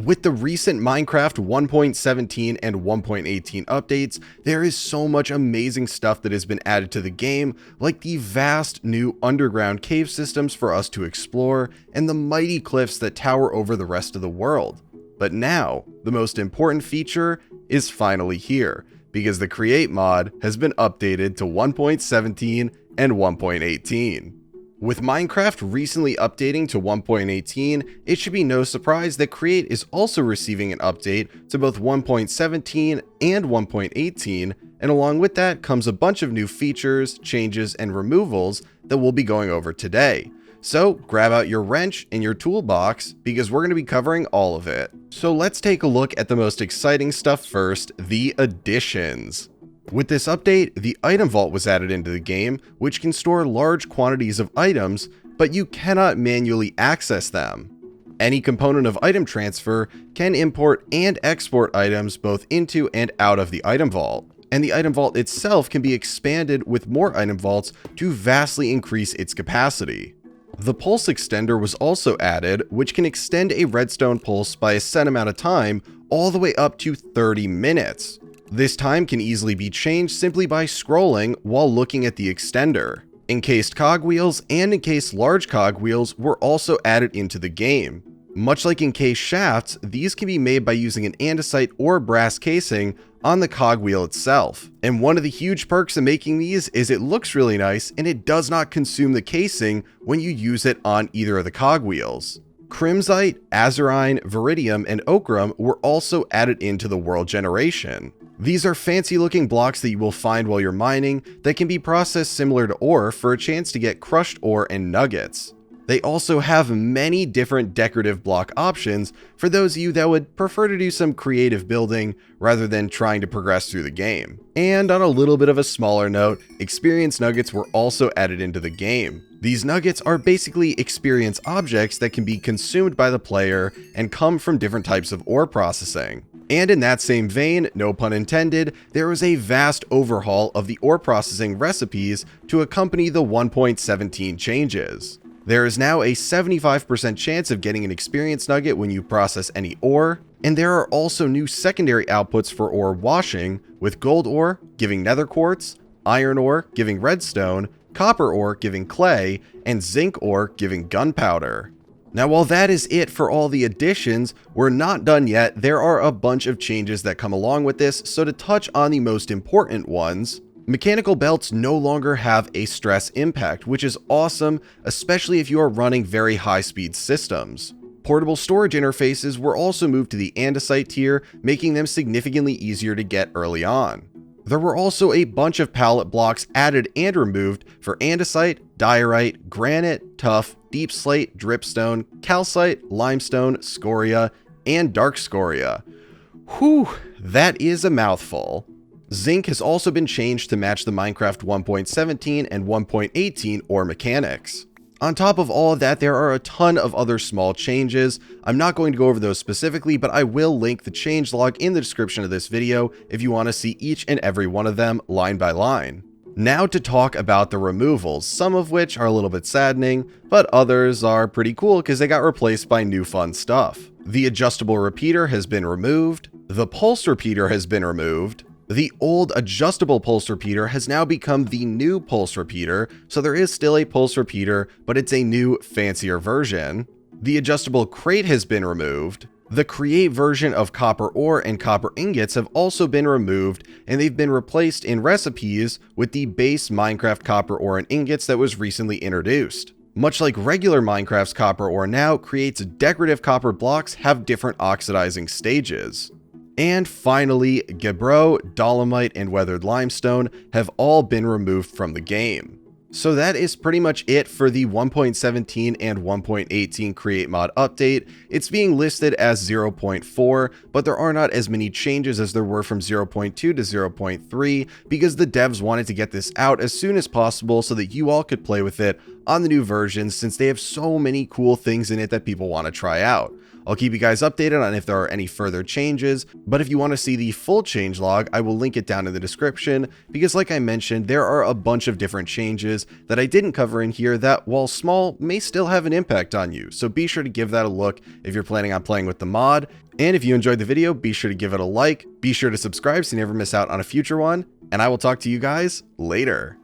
With the recent Minecraft 1.17 and 1.18 updates, there is so much amazing stuff that has been added to the game, like the vast new underground cave systems for us to explore, and the mighty cliffs that tower over the rest of the world. But now, the most important feature is finally here, because the Create mod has been updated to 1.17 and 1.18. With Minecraft recently updating to 1.18, it should be no surprise that Create is also receiving an update to both 1.17 and 1.18, and along with that comes a bunch of new features, changes, and removals that we'll be going over today. So grab out your wrench and your toolbox, because we're going to be covering all of it. So let's take a look at the most exciting stuff first, the additions. With this update, the item vault was added into the game, which can store large quantities of items, but you cannot manually access them. Any component of item transfer can import and export items both into and out of the item vault, and the item vault itself can be expanded with more item vaults to vastly increase its capacity. The pulse extender was also added, which can extend a redstone pulse by a set amount of time all the way up to 30 minutes. This time can easily be changed simply by scrolling while looking at the extender. Encased cogwheels and encased large cogwheels were also added into the game. Much like encased shafts, these can be made by using an andesite or brass casing on the cogwheel itself. And one of the huge perks of making these is it looks really nice and it does not consume the casing when you use it on either of the cogwheels. Crimsite, azurine, viridium, and ochrum were also added into the world generation. These are fancy looking blocks that you will find while you're mining that can be processed similar to ore for a chance to get crushed ore and nuggets. They also have many different decorative block options for those of you that would prefer to do some creative building rather than trying to progress through the game. And on a little bit of a smaller note, experience nuggets were also added into the game. These nuggets are basically experience objects that can be consumed by the player and come from different types of ore processing. And in that same vein, no pun intended, there was a vast overhaul of the ore processing recipes to accompany the 1.17 changes. There is now a 75% chance of getting an experience nugget when you process any ore, and there are also new secondary outputs for ore washing, with gold ore giving nether quartz, iron ore giving redstone, copper ore giving clay, and zinc ore giving gunpowder. Now, while that is it for all the additions, we're not done yet. There are a bunch of changes that come along with this, so to touch on the most important ones, mechanical belts no longer have a stress impact, which is awesome, especially if you are running very high-speed systems. Portable storage interfaces were also moved to the andesite tier, making them significantly easier to get early on. There were also a bunch of pallet blocks added and removed for andesite, diorite, granite, tuff, deep slate, dripstone, calcite, limestone, scoria, and dark scoria. Whew, that is a mouthful. Zinc has also been changed to match the Minecraft 1.17 and 1.18 ore mechanics. On top of all of that, there are a ton of other small changes. I'm not going to go over those specifically, but I will link the changelog in the description of this video if you want to see each and every one of them line by line. Now to talk about the removals, some of which are a little bit saddening, but others are pretty cool because they got replaced by new fun stuff. The adjustable repeater has been removed, the pulse repeater has been removed, the old adjustable pulse repeater has now become the new pulse repeater, so there is still a pulse repeater, but it's a new, fancier version. The adjustable crate has been removed. The Create version of copper ore and copper ingots have also been removed, and they've been replaced in recipes with the base Minecraft copper ore and ingots that was recently introduced. Much like regular Minecraft's copper ore now, Create's decorative copper blocks have different oxidizing stages. And finally, gabbro, dolomite, and weathered limestone have all been removed from the game. So that is pretty much it for the 1.17 and 1.18 Create mod update. It's being listed as 0.4, but there are not as many changes as there were from 0.2 to 0.3 because the devs wanted to get this out as soon as possible so that you all could play with it on the new versions since they have so many cool things in it that people want to try out. I'll keep you guys updated on if there are any further changes, but if you want to see the full changelog, I will link it down in the description, because like I mentioned, there are a bunch of different changes that I didn't cover in here that, while small, may still have an impact on you, so be sure to give that a look if you're planning on playing with the mod. And if you enjoyed the video, be sure to give it a like, be sure to subscribe so you never miss out on a future one, and I will talk to you guys later.